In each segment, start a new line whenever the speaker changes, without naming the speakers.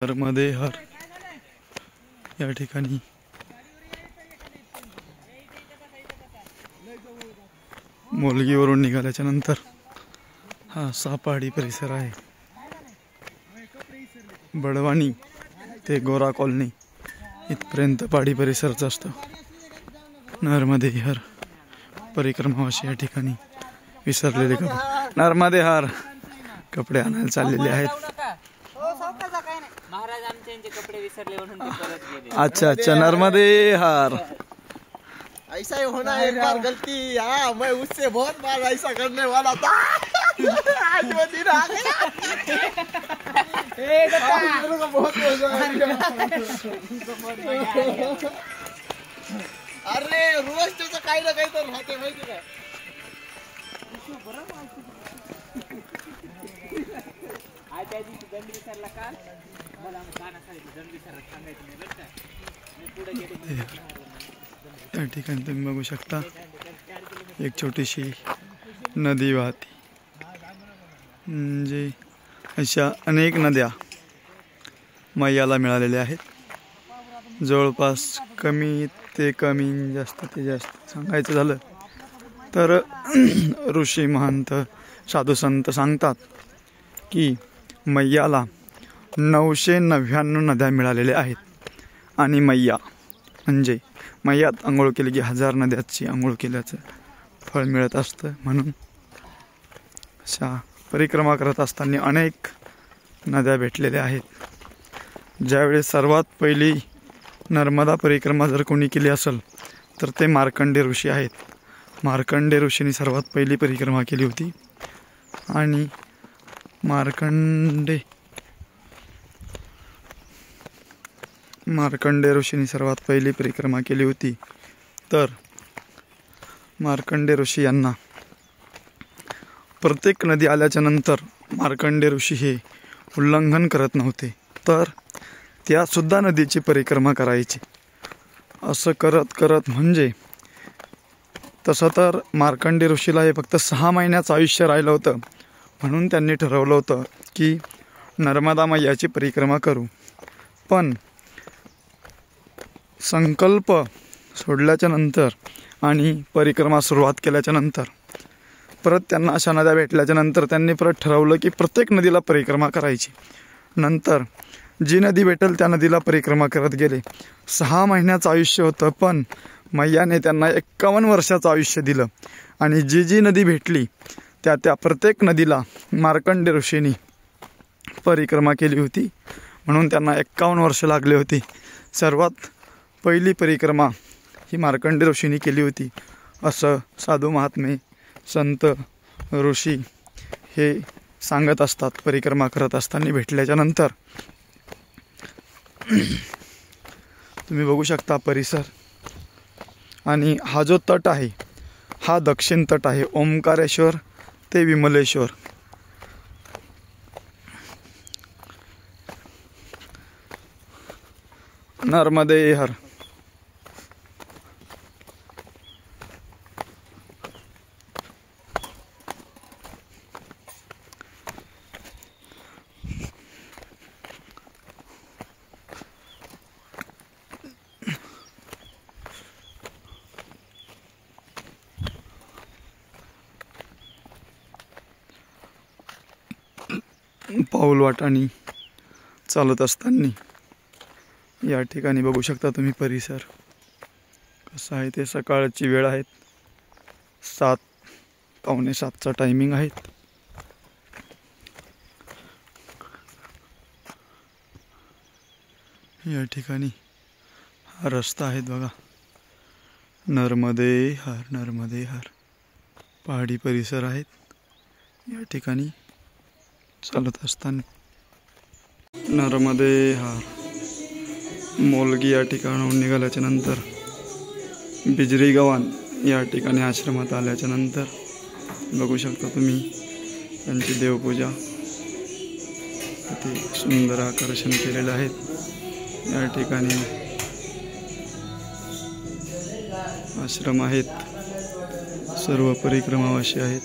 मध्ये हर या ठिकाणी मोलगीवरून निघाल्याच्या नंतर हा असा पहाडी परिसर आहे। बडवानी ते गोरा कॉलनी इथपर्यंत पहाडी परिसरच असतो। नर्मदे हर परिक्रमावासी या ठिकाणी विसरलेले कपडे नर्मदे हर कपडे आणायला चाललेले आहेत।
महाराज आमचे कपडे विसरले म्हणून ते परत गेले।
अच्छा अच्छा, नर्मदे हर।
ऐसा ही होना एक बार गलती। हाँ, मैं उससे बहुत बार ऐसा करने वाला था। आज वो दिन आ गया। बहुत मजा आया। अरे रोज त्याचं काही ना काही तर राहते माहिती का?
आज त्या दिवशी दंड विसरला का मला गाणं सांगितलं, दंड विसरला सांगायचं नाही बरं का। मी पुढे गेले
या ठिकाणी तुम्ही बघू शकता एक छोटीशी नदी वाहते। म्हणजे अशा अनेक नद्या मैयाला मिळालेल्या आहेत। जवळपास कमी ते कमी जास्त ते जास्त सांगायचं झालं तर ऋषी महंत साधू संत सांगतात की मैयाला 999 नद्या मिळालेल्या आहेत। आणि मैया म्हणजे मैयात आंघोळ केली की 1000 नद्याची आंघोळ केल्याचं फळ मिळत असतं। म्हणून अशा परिक्रमा करत असताना अनेक नद्या भेटलेल्या आहेत। ज्यावेळेस सर्वात पहिली नर्मदा परिक्रमा जर कोणी केली असेल तर ते मार्कंडे ऋषी आहेत। मार्कंडे ऋषींनी सर्वात पहिली परिक्रमा केली होती आणि मार्कंडे ऋषींनी सर्वात पहिली परिक्रमा केली होती। तर मार्कंडे ऋषी यांना प्रत्येक नदी आल्याच्या नंतर मार्कंडे ऋषी हे उल्लंघन करत नव्हते, तर त्या सुद्धा नदीची परिक्रमा करायची। असं करत करत म्हणजे तसं तर मार्कंडे ऋषीला हे फक्त 6 महिन्याचं आयुष्य राहिलं होतं, म्हणून त्यांनी ठरवलं होतं की नर्मदा मैयाची परिक्रमा करू। पण संकल्प सोडल्याच्या नंतर आणि परिक्रमा सुरुवात केल्याच्या नंतर परत त्यांना अशा नद्या भेटल्याच्या नंतर त्यांनी परत ठरवलं की प्रत्येक नदीला परिक्रमा करायची। नंतर जी नदी भेटेल त्या नदीला परिक्रमा करत गेले। 6 महिन्याचं आयुष्य होतं, पण मैयाने त्यांना 51 वर्षाचं आयुष्य दिलं आणि जी जी नदी भेटली त्या प्रत्येक नदीला मार्कंडे ऋषींनी परिक्रमा केली होती, म्हणून त्यांना 51 वर्ष लागले होते। सर्वात पहिली परिक्रमा ही मार्कंडे ऋषींनी केली होती असं साधू महात्मे संत ऋषी हे सांगत असतात। परिक्रमा करत असताना भेटल्याच्या नंतर तुम्ही बघू शकता परिसर। आणि हा जो तट आहे हा दक्षिण तट आहे, ओंकारेश्वर ते विमलेश्वर। नर्मदे हर। पाऊल वाटानी चालत असताना या ठिकाणी बघू शकता तुम्ही परिसर कसं आहे ते। सकाळची वेळ आहे, 7 पावणे 7चा टायमिंग आहे। या ठिकाणी हा रस्ता आहे बघा। नर्मदे हर नर्मदे हर पहाडी परिसर आहेत। या ठिकाणी चालत असताना नर्मदे हर मोलगी या ठिकाणाहून निघाल्याच्या नंतर बिजरी गव्हाण या ठिकाणी आश्रमात आल्याच्या नंतर बघू शकता तुम्ही त्यांची देवपूजा अति सुंदर आकर्षण केलेलं आहे। या ठिकाणी आश्रम आहेत, सर्व परिक्रमावासी आहेत।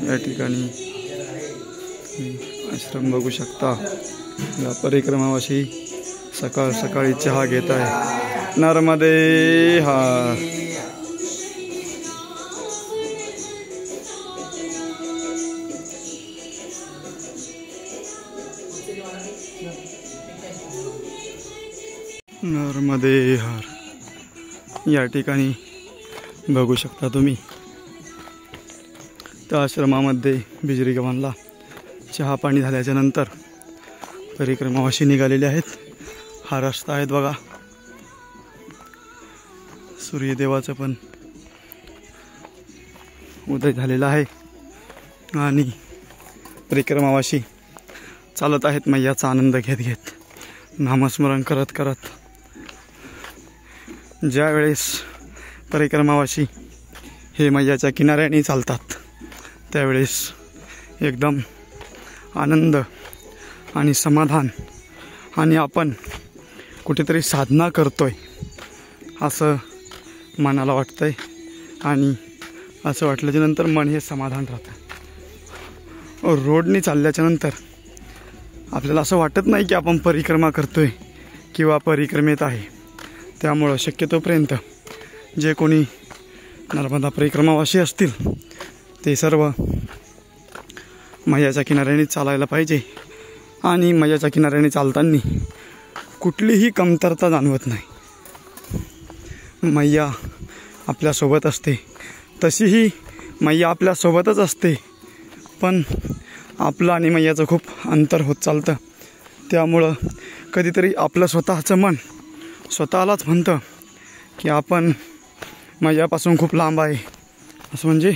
या ठिकाणी आश्रम बघू शकता। या परिक्रमावाशी सकाळ सकाळी चहा घेत आहे. नर्मदे हर. नर्मदे हर. या ठिकाणी बघू शकता तुम्ही त्या आश्रमामध्ये बिजरी गव्हाणला चहा पाणी झाल्याच्या नंतर परिक्रमावाशी निघालेले आहेत. हा रस्ता आहेत बघा. सूर्यदेवाचं पण उदय झालेला आहे आणि परिक्रमावाशी चालत आहेत मैयाचा आनंद घेत घेत, नामस्मरण करत करत. ज्या वेळेस परिक्रमावाशी हे मैयाच्या किनाऱ्याने चालतात त्यावेळेस एकदम आनंद आणि समाधान आणि आपण कुठेतरी साधना करतोय असं मनाला वाटतंय आणि असं वाटल्याच्या नंतर मन हे समाधान राहतं. रोडने चालल्याच्या नंतर आपल्याला असं वाटत नाही की आपण परिक्रमा करतोय किंवा परिक्रमेत आहे. त्यामुळं शक्यतोपर्यंत जे कोणी नर्मदा परिक्रमावासी असतील ते सर्व मैयाच्या किनाऱ्याने चालायला पाहिजे आणि मैयाच्या किनाऱ्याने चालताना कुठलीही कमतरता जाणवत नाही. मैया आपल्यासोबत असते, तशीही मैया आपल्यासोबतच असते, पण आपलं आणि मैयाचं खूप अंतर होत चालतं. त्यामुळं कधीतरी आपलं स्वतःचं मन स्वतःलाच म्हणतं की आपण मैयापासून खूप लांब आहे, असं म्हणजे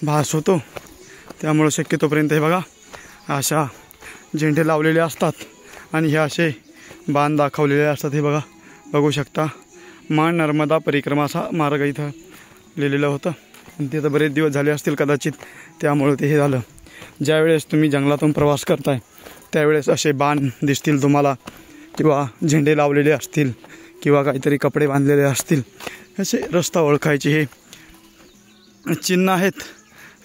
भास होतो. त्यामुळं शक्यतोपर्यंत हे बघा अशा झेंडे लावलेले असतात आणि हे असे बाण दाखवलेले असतात. हे बघा बघू शकता. माँ नर्मदा परिक्रमाचा मार्ग इथं लिहिलेलं होतं आणि ते तर बरेच दिवस झाले असतील कदाचित, त्यामुळं ते हे झालं. ज्यावेळेस तुम्ही जंगलातून प्रवास करताय त्यावेळेस असे बाण दिसतील तुम्हाला किंवा झेंडे लावलेले असतील किंवा काहीतरी कपडे बांधलेले असतील. असे रस्ता ओळखायचे हे चिन्ह आहेत.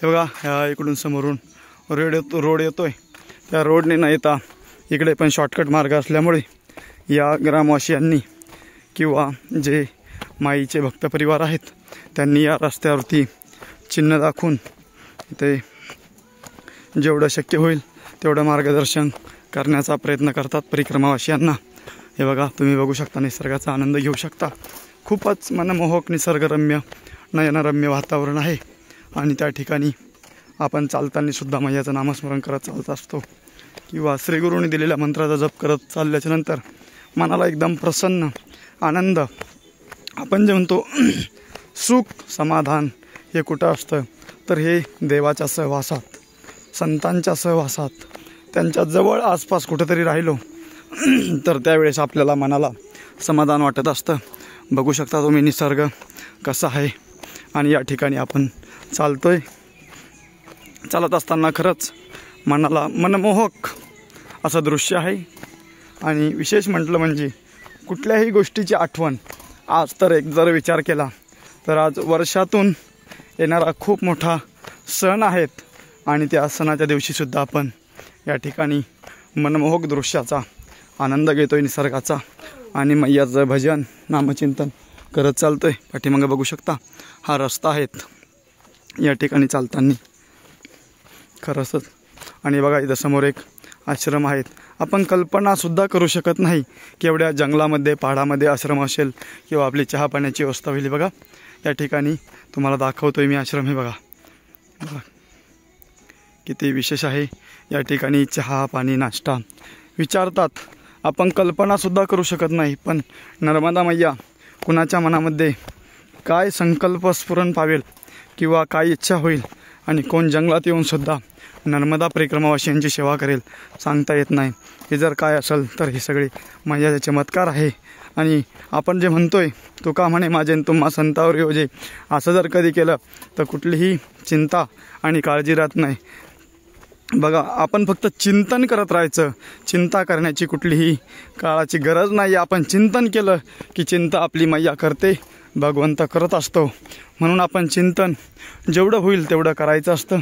हे बघा ह्या इकडून समोरून रोड येतोय. त्या रोडने न येता इकडे पण शॉर्टकट मार्ग असल्यामुळे या ग्रामवासियांनी किंवा जे माईचे भक्त परिवार आहेत त्यांनी या रस्त्यावरती चिन्ह दाखवून ते जेवढं शक्य होईल तेवढं मार्गदर्शन करण्याचा प्रयत्न करतात परिक्रमावासियांना. हे बघा तुम्ही बघू शकता, निसर्गाचा आनंद घेऊ शकता. खूपच मनमोहक निसर्गरम्य नयनरम्य वातावरण आहे आणि त्या ठिकाणी आपण चालताना सुद्धा मैयाचं नामस्मरण करत चालत असतो किंवा श्रीगुरूंनी दिलेल्या मंत्राचा जप करत चालल्याच्या नंतर मनाला एकदम प्रसन्न आनंद, आपण जे म्हणतो सुख समाधान, हे कुठं असतं तर हे देवाच्या सहवासात, संतांच्या सहवासात, त्यांच्या जवळ आसपास कुठेतरी राहिलो तर त्यावेळेस आपल्याला मनाला समाधान वाटत असतं. बघू शकता तुम्ही निसर्ग कसा आहे आणि या ठिकाणी आपण चालतोय. चालत असताना खरंच मनाला मनमोहक असं दृश्य आहे आणि विशेष म्हटलं म्हणजे कुठल्याही गोष्टीची आठवण. आज तर एक जर विचार केला तर आज वर्षातून येणारा खूप मोठा सण आहेत आणि त्या सणाच्या दिवशीसुद्धा आपण या ठिकाणी मनमोहक दृश्याचा आनंद घेतोय निसर्गाचा आणि मैयाचं भजन नामचिंतन करत चालतोय. पाठीमागे बघू शकता हा रस्ता आहेत या ठिकाणी चालताना खरंच. आणि बघा इथं समोर एक आश्रम आहेत. आपण कल्पनासुद्धा करू शकत नाही की एवढ्या जंगलामध्ये पहाडामध्ये आश्रम असेल किंवा आपली चहा पाण्याची व्यवस्था होईल. बघा या ठिकाणी तुम्हाला दाखवतोय मी आश्रम. हे बघा बघा किती विशेष आहे. या ठिकाणी चहा पाणी नाश्ता विचारतात. आपण कल्पनासुद्धा करू शकत नाही, पण नर्मदा मैया कुणाच्या मनामध्ये काय संकल्प स्फुरण पावेल किंवा काय इच्छा होईल आणि कोण जंगलात येऊनसुद्धा नर्मदा परिक्रमावासियांची सेवा करेल सांगता येत नाही. हे जर काय असेल तर हे सगळे मैयाचे चमत्कार आहे. आणि आपण जे म्हणतोय तुका म्हणे माझे तुम्हा संतावर योजे, असं जर कधी केलं तर कुठलीही चिंता आणि काळजी राहत नाही. बघा आपण फक्त चिंतन करत राहायचं. चिंता करण्याची कुठलीही काळाची गरज नाही. आपण चिंतन केलं की चिंता आपली मैया करते, भगवंत करत असतो. म्हणून आपण चिंतन जेवढं होईल तेवढं करायचं असतं.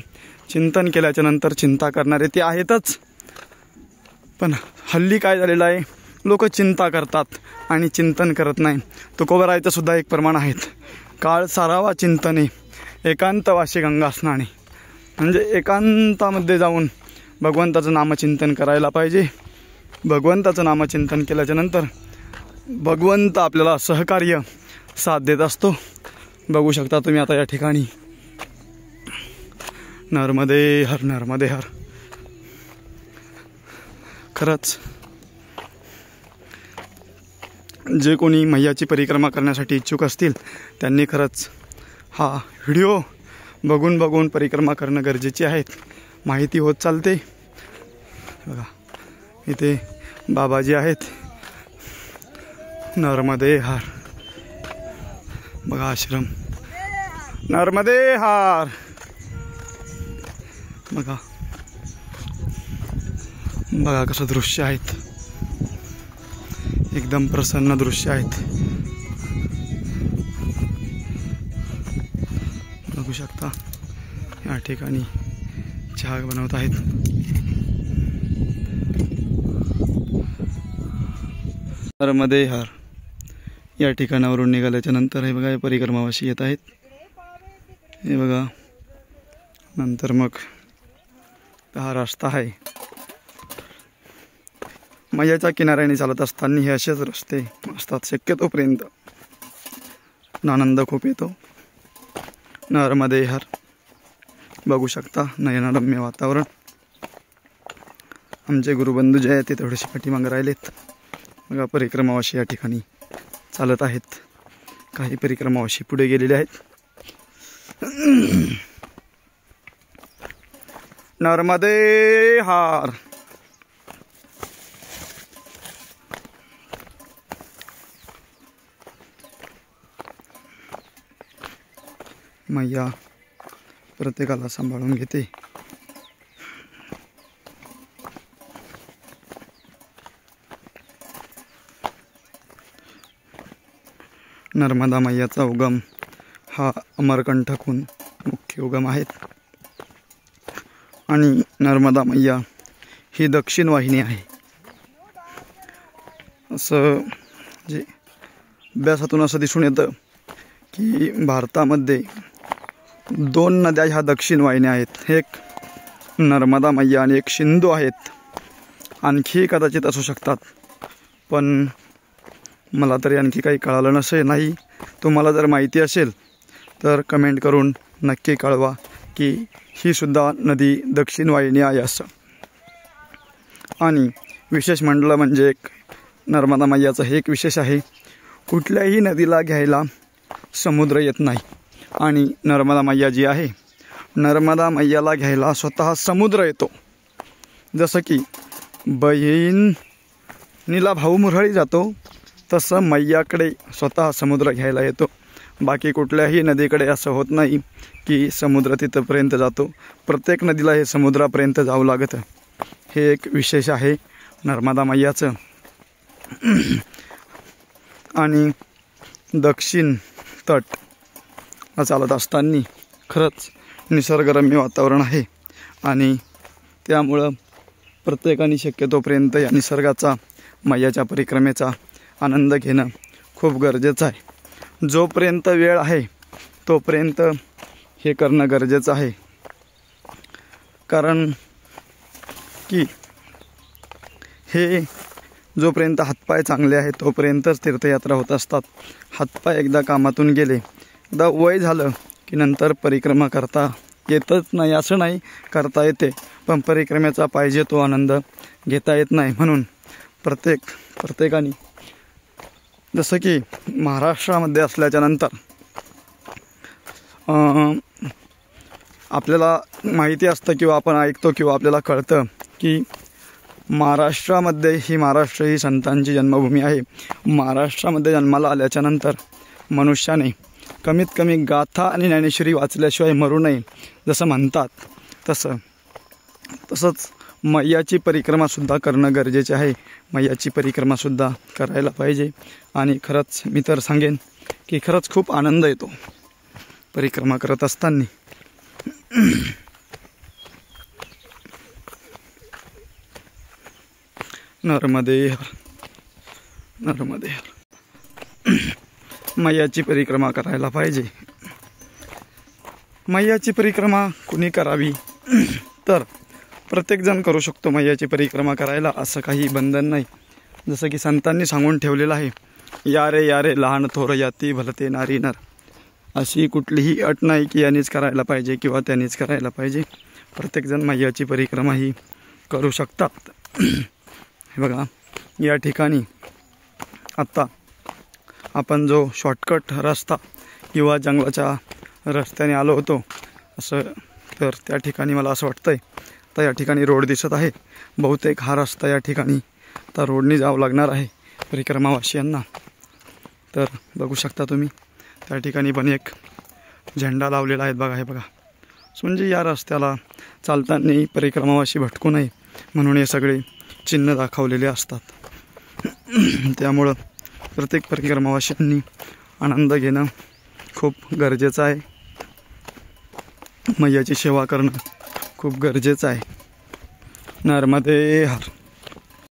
चिंतन केल्याच्या नंतर चिंता करणारे ते आहेतच, पण हल्ली काय झालेलं आहे, लोक चिंता करतात आणि चिंतन करत नाही. तुकोबरायचं सुद्धा एक प्रमाण आहेत, काळ सारावा चिंतने एकांतवाशी गंगा स्नाने. म्हणजे एकांतामध्ये जाऊन भगवंताचं नामचिंतन करायला पाहिजे. भगवंताचं नामचिंतन केल्याच्या नंतर भगवंत आपल्याला सहकार्य साथ देत असतो. बघू शकता तुम्ही आता या ठिकाणी नर्मदे हर नर्मदे हर. खरंच जे कोणी मैयाची परिक्रमा करण्यासाठी इच्छुक असतील त्यांनी खरंच हा व्हिडिओ बघून परिक्रमा करणं गरजेचे आहेत. माहिती होत चालते. बघा इथे बाबाजी आहेत. नर्मदे हार. बघा आश्रम नर्मदे हार. बघा बघा कसं दृश्य आहेत, एकदम प्रसन्न दृश्य आहेत. बघू शकता या ठिकाणी चहा बनवत आहेत. नर्मदे हार या ठिकाणावरून निघाल्याच्या नंतर हे बघा हे परिक्रमावासी येत आहेत. हे बघा नंतर मग हा रस्ता आहे. मैयाच्या किनाऱ्याने चालत असताना हे असेच रस्ते असतात शक्यतोपर्यंत. आनंद खूप येतो. नर्मदे हर. बघू शकता नयनरम्य वातावरण. आमचे गुरुबंधू जे आहेत ते थोडेसे पाठीमागे राहिलेत. बघा परिक्रमावासी या ठिकाणी चालत आहेत. काही परिक्रमावासी पुढे गेलेले आहेत. नर्मदे हार. मैया प्रत्येकाला सांभाळून घेते. नर्मदा मैयाचा उगम हा अमरकंटकहून मुख्य उगम आहेत. आणि नर्मदा मैया ही दक्षिण वाहिनी आहे. असं जे अभ्यासातून असं दिसून येतं की भारतामध्ये 2 नद्या ह्या दक्षिण वाहिन्या आहेत. एक नर्मदा मैया आणि एक सिंधू आहेत. आणखी कदाचित असू शकतात, पण मला तरी आणखी काही कळालं नाही. तुम्हाला जर माहिती असेल तर कमेंट करून नक्की कळवा की ही सुद्धा नदी दक्षिण वाहिनी आहे असं. आणि विशेष म्हटलं म्हणजे एक नर्मदा मैयाचं हे एक विशेष आहे, कुठल्याही नदीला घ्यायला समुद्र येत नाही. आणि नर्मदा मैया जी आहे, नर्मदा मैयाला घ्यायला स्वतः समुद्र येतो. जसं की बहिणीला भाऊ मुरळी जातो तसं मैयाकडे स्वतः समुद्र घ्यायला येतो. बाकी कुठल्याही नदीकडे असं होत नाही की समुद्र तिथंपर्यंत जातो. प्रत्येक नदीला हे समुद्रापर्यंत जावं लागतं. हे एक विशेष आहे नर्मदा मैयाचं. आणि दक्षिण तट चालत असताना खरंच निसर्गरम्य वातावरण आहे. आणि त्यामुळं प्रत्येकाने शक्यतोपर्यंत या निसर्गाचा मैयाच्या परिक्रमेचा आनंद घेणं खूप गरजेचं आहे. जोपर्यंत वेळ आहे तोपर्यंत हे करणं गरजेचं आहे. कारण की हे जोपर्यंत हातपाय चांगले आहेत तोपर्यंतच तीर्थयात्रा होत असतात. हातपाय एकदा कामातून गेले, एकदा वय झालं की नंतर परिक्रमा करता येतच नाही असं नाही, करता येते, पण परिक्रमेचा पाहिजे तो आनंद घेता येत नाही. म्हणून प्रत्येकाने जसं की महाराष्ट्रामध्ये असल्याच्या नंतर आपल्याला माहिती असतं किंवा आपण ऐकतो किंवा आपल्याला कळतं की महाराष्ट्र ही संतांची जन्मभूमी आहे. महाराष्ट्रामध्ये जन्माला आल्याच्या नंतर मनुष्याने कमीत कमी गाथा आणि ज्ञानेश्वरी वाचल्याशिवाय मरू नये जसं म्हणतात, तसंच मैयाची परिक्रमासुद्धा करणं गरजेचे आहे. मैयाची परिक्रमासुद्धा करायला पाहिजे. आणि खरंच मी तर सांगेन की खरंच खूप आनंद येतो परिक्रमा करत असताना. नर्मदे हर, नर्मदे हर. मैयाची परिक्रमा करायला पाहिजे. मैयाची परिक्रमा कुणी करावी तर प्रत्येकजण करू शकतो. मैयाची परिक्रमा करायला असं काही बंधन नाही. जसं की संतांनी सांगून ठेवलेलं आहे, या रे लहान थोर याती भलते नारी नर. अशी कुठलीही अट नाही की यानेच करायला पाहिजे किंवा त्यानेच करायला पाहिजे. प्रत्येकजण मैयाची परिक्रमा ही करू शकतात. हे बघा, या ठिकाणी आत्ता आपण जो शॉर्टकट रस्ता किंवा जंगलाच्या रस्त्याने आलो होतो असं, तर त्या ठिकाणी मला असं वाटतंय तर या ठिकाणी रोड दिसत आहे. बहुतेक हा रस्ता या ठिकाणी तर रोडने जावं लागणार आहे परिक्रमावासियांना. तर बघू शकता तुम्ही, त्या ठिकाणी पण एक झेंडा लावलेला आहे बघा. हे बघा, म्हणजे या रस्त्याला चालताना परिक्रमावासी भटकू नये म्हणून हे सगळे चिन्ह दाखवलेले असतात. त्यामुळं प्रत्येक परिक्रमावासियांनी आनंद घेणं खूप गरजेचं आहे. मैयाची सेवा करणं खूप गरजेचं आहे. नर्मदे हर.